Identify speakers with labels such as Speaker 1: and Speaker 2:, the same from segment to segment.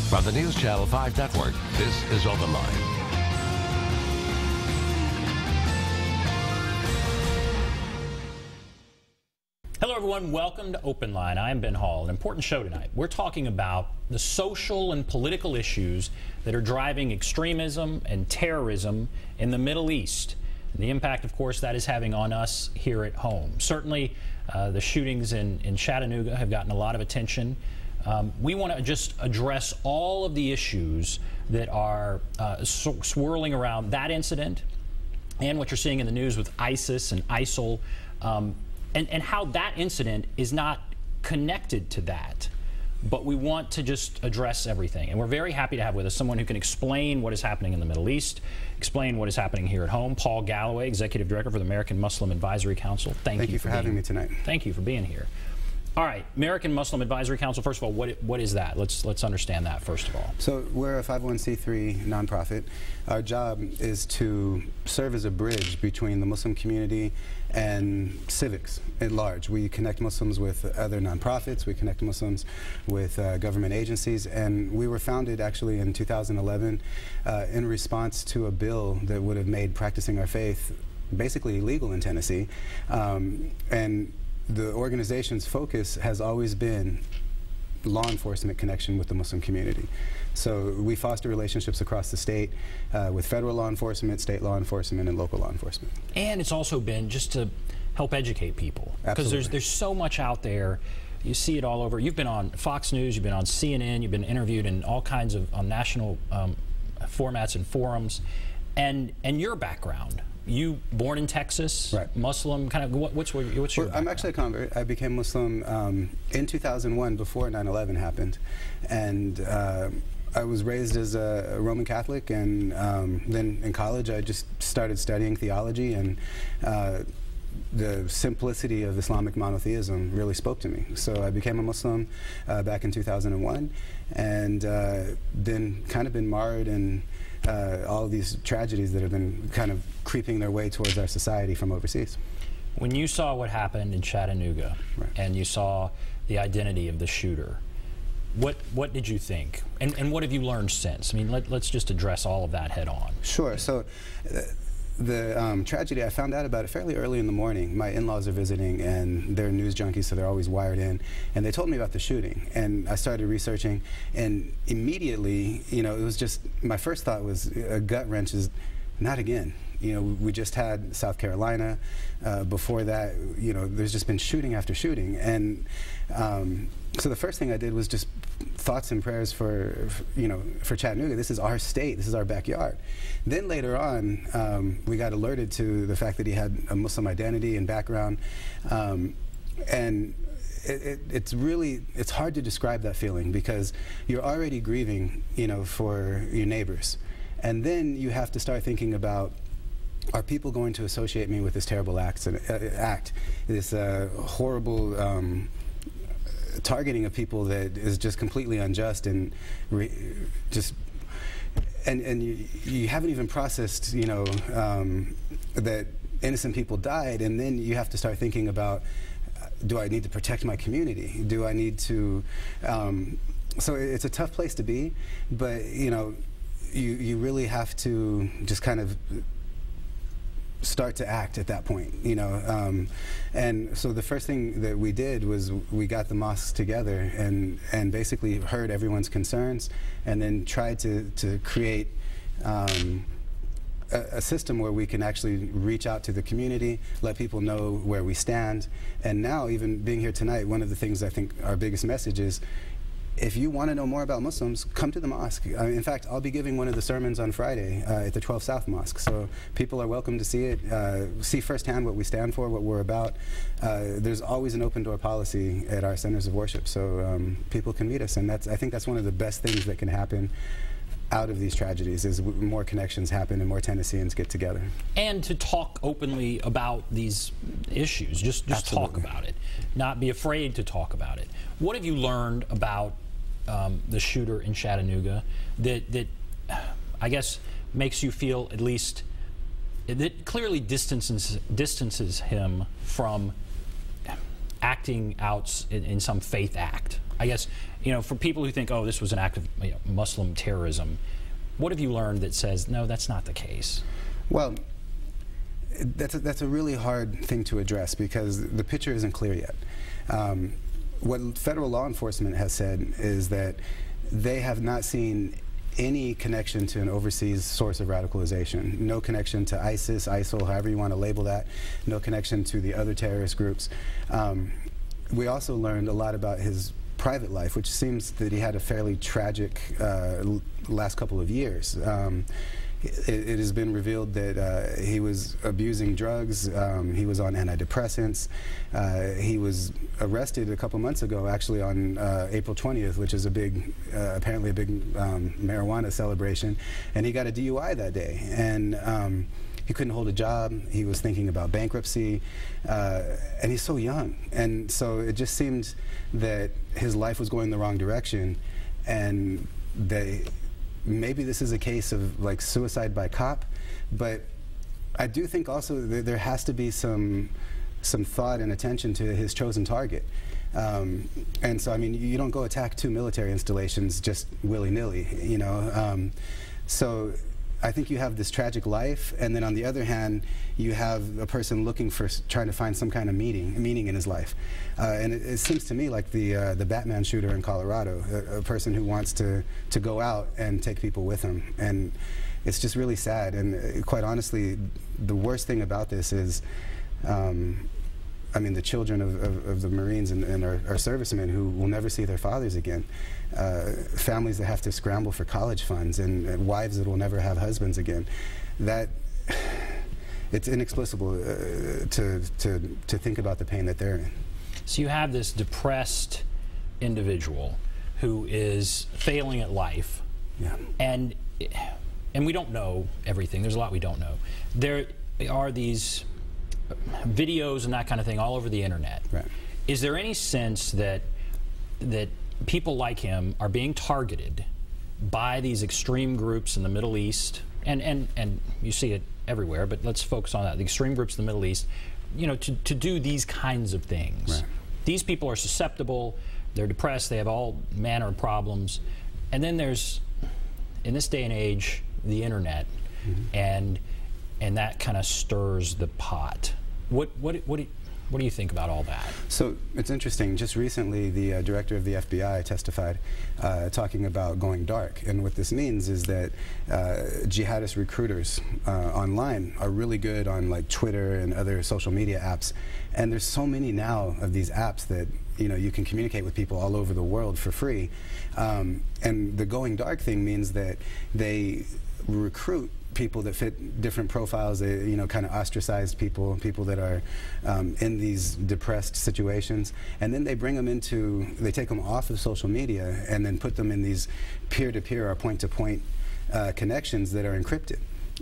Speaker 1: From the News Channel 5 Network, this is OpenLine.
Speaker 2: Hello everyone, welcome to OpenLine. I am Ben Hall. An important show tonight. We're talking about the social and political issues that are driving extremism and terrorism in the Middle East. And the impact, of course, that is having on us here at home. Certainly, the shootings in Chattanooga have gotten a lot of attention. We want to just address all of the issues that are swirling around that incident and what you're seeing in the news with ISIS and ISIL, and how that incident is not connected to that. But we want to just address everything. And we're very happy to have with us someone who can explain what is happening in the Middle East, explain what is happening here at home. Paul Galloway, Executive Director for the American Muslim Advisory Council. Thank you for having me tonight. Thank you for being here. All right, American Muslim Advisory Council, first of all, what is that? Let's understand that, first of all.
Speaker 3: So we're a 501c3 nonprofit. Our job is to serve as a bridge between the Muslim community and civics at large. We connect Muslims with other nonprofits, we connect Muslims with government agencies, and we were founded actually in 2011 in response to a bill that would have made practicing our faith basically illegal in Tennessee. And the organization's focus has always been law enforcement connection with the Muslim community. So we foster relationships across the state with federal law enforcement, state law enforcement, and local law enforcement. And it's also been just to help educate people. Because there's so much out there. You see it all over. You've been on Fox News, you've been on CNN, you've been interviewed in all kinds of national formats and forums. And your background. You born in Texas, right. Muslim, kind of what's your background? I'm actually a convert. I became Muslim in 2001 before 9/11 happened, and I was raised as a Roman Catholic, and then in college I just started studying theology, and the simplicity of Islamic monotheism really spoke to me. So I became a Muslim back in 2001, and then kind of been marred in all of these tragedies that have been kind of creeping their way towards our society from overseas. When you saw what happened in Chattanooga, right, and you saw the identity of the shooter, what did you think? And what have you learned since? I mean, let's just address all of that head on. Sure. So the tragedy, I found out about it fairly early in the morning. My in-laws are visiting, and they're news junkies, so they're always wired in. And they told me about the shooting, and I started researching. And immediately, you know, it was just, my first thought was a gut wrench is, not again. You know, we just had South Carolina. Before that, you know, there's just been shooting after shooting. And so the first thing I did was just thoughts and prayers for Chattanooga. This is our state. This is our backyard. Then later on, we got alerted to the fact that he had a Muslim identity and background. And it's hard to describe that feeling, because you're already grieving, you know, for your neighbors. And then you have to start thinking about, are people going to associate me with this terrible act, this horrible targeting of people that is just completely unjust, and and you haven't even processed, you know, that innocent people died, and then you have to start thinking about, do I need to protect my community? Do I need to? So it's a tough place to be, but you know, you really have to just kind of start to act at that point, you know. And so the first thing that we did was we got the mosques together and basically heard everyone's concerns, and then tried to create a system where we can actually reach out to the community, let people know where we stand. And now, even being here tonight, one of the things I think our biggest message is, if you want to know more about Muslims, come to the mosque. In fact, I'll be giving one of the sermons on Friday at the 12 South Mosque. So people are welcome to see it, see firsthand what we stand for, what we're about. There's always an open door policy at our centers of worship, so people can meet us. And I think that's one of the best things that can happen out of these tragedies, is more connections happen and more Tennesseans get together. And to talk openly about these issues, just talk about it, not be afraid to talk about it. What have you learned about the shooter in Chattanooga that I guess makes you feel, at least, that clearly distances him from acting out in some faith act?
Speaker 2: I guess, you know, for people who think, oh, this was an act of Muslim terrorism, what have you learned that says, no, that's not the case?
Speaker 3: Well, that's a really hard thing to address because the picture isn't clear yet. What federal law enforcement has said is that they have not seen any connection to an overseas source of radicalization. No connection to ISIS, ISIL, however you want to label that. No connection to the other terrorist groups. We also learned a lot about his private life, which seems that he had a fairly tragic last couple of years. It has been revealed that he was abusing drugs, he was on antidepressants, he was arrested a couple months ago, actually on April 20th, which is a big, apparently a big marijuana celebration, and he got a DUI that day. And he couldn't hold a job, he was thinking about bankruptcy, and he's so young. And so it just seemed that his life was going the wrong direction, and maybe this is a case of like suicide by cop, but I do think also that there has to be some thought and attention to his chosen target. And so, I mean, you don't go attack 2 military installations just willy-nilly, you know. So I think you have this tragic life, and then on the other hand, you have a person looking for, trying to find some kind of meaning in his life. And it seems to me like the Batman shooter in Colorado, a person who wants to go out and take people with him. And it's just really sad. And quite honestly, the worst thing about this is, I mean, the children of the Marines and our servicemen who will never see their fathers again. Families that have to scramble for college funds, and wives that will never have husbands again. It's inexplicable to think about the pain that they're in.
Speaker 2: So you have this depressed individual who is failing at life,
Speaker 3: yeah.
Speaker 2: and we don't know everything. There's a lot we don't know. There are these videos and that kind of thing all over the internet.
Speaker 3: Right.
Speaker 2: Is there any sense that people like him are being targeted by these extreme groups in the Middle East, and you see it everywhere, but let's focus on that, the extreme groups in the Middle East, you know, to do these kinds of things?
Speaker 3: Right.
Speaker 2: These people are susceptible, they're depressed, they have all manner of problems, and then there's, in this day and age, the internet, and that kind of stirs the pot. What do you think about all that? So
Speaker 3: it's interesting. Just recently, the director of the FBI testified, talking about going dark. And what this means is that jihadist recruiters online are really good on like Twitter and other social media apps. And there's so many now of these apps that you can communicate with people all over the world for free. And the going dark thing means that they recruit people that fit different profiles. They, kind of ostracized people that are in these depressed situations, and then they bring them they take them off of social media and then put them in these peer-to-peer or point-to-point connections that are encrypted.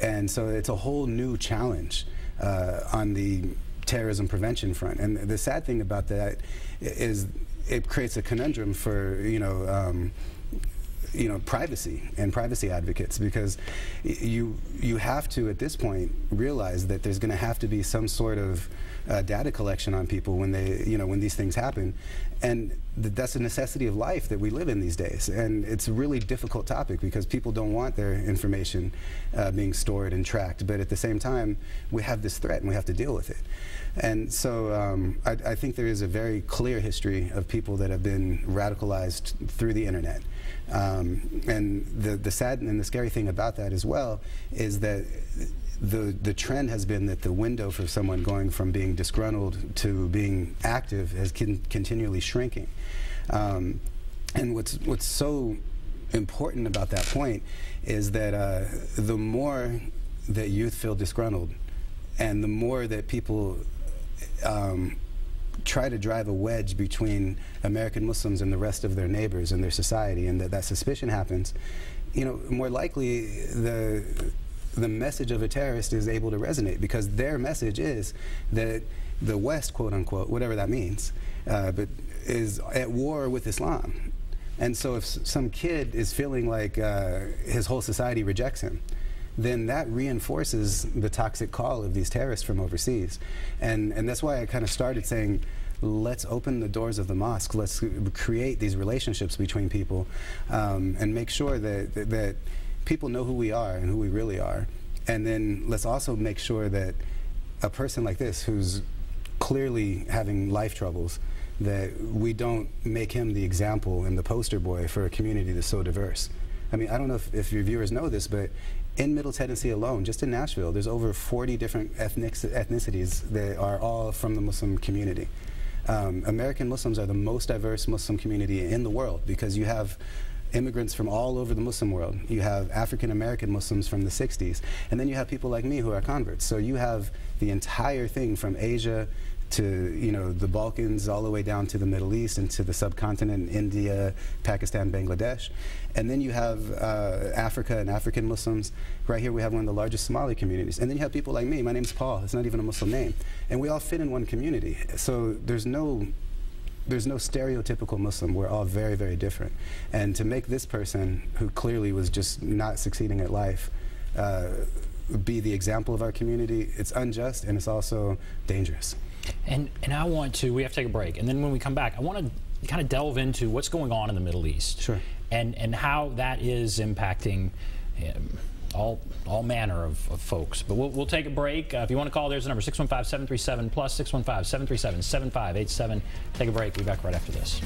Speaker 3: And so it's a whole new challenge on the terrorism prevention front. And the sad thing about that is it creates a conundrum for privacy and privacy advocates, because you have to, at this point, realize that there's going to have to be some sort of data collection on people when when these things happen, and that's a necessity of life that we live in these days. And it's a really difficult topic because people don't want their information being stored and tracked, but at the same time, we have this threat and we have to deal with it. And so I think there is a very clear history of people that have been radicalized through the internet. And the sad and the scary thing about that as well is that the trend has been that the window for someone going from being disgruntled to being active is continually shrinking. And what's so important about that point is that the more that youth feel disgruntled, and the more that people try to drive a wedge between American Muslims and the rest of their neighbors and their society, and that suspicion happens, more likely the message of a terrorist is able to resonate, because their message is that the West, quote unquote, whatever that means, but is at war with Islam. And so if some kid is feeling like his whole society rejects him, then that reinforces the toxic call of these terrorists from overseas. And that's why I kind of started saying, let's open the doors of the mosque. Let's create these relationships between people, and make sure that people know who we are and who we really are. And then let's also make sure that a person like this, who's clearly having life troubles, that we don't make him the example and the poster boy for a community that's so diverse. I mean, I don't know if your viewers know this, but in Middle Tennessee alone, just in Nashville, there's over 40 different ethnicities that are all from the Muslim community. American Muslims are the most diverse Muslim community in the world, because you have immigrants from all over the Muslim world. You have African American Muslims from the 60s, and then you have people like me who are converts. So you have the entire thing from Asia to, you know, the Balkans, all the way down to the Middle East and to the subcontinent, India, Pakistan, Bangladesh. And then you have Africa and African Muslims. Right here we have one of the largest Somali communities. And then you have people like me. My name's Paul. It's not even a Muslim name. And we all fit in one community. So there's no stereotypical Muslim. We're all very, very different. And to make this person, who clearly was just not succeeding at life, be the example of our community, it's unjust, and it's also dangerous.
Speaker 2: And I want to, we have to take a break, and then when we come back, I want to kind of delve into what's going on in the Middle East.
Speaker 3: Sure.
Speaker 2: And how that is impacting all manner of folks. But we'll take a break. If you want to call, there's the number, 615-737+, 615-737-7587. Take a break. We'll be back right after this.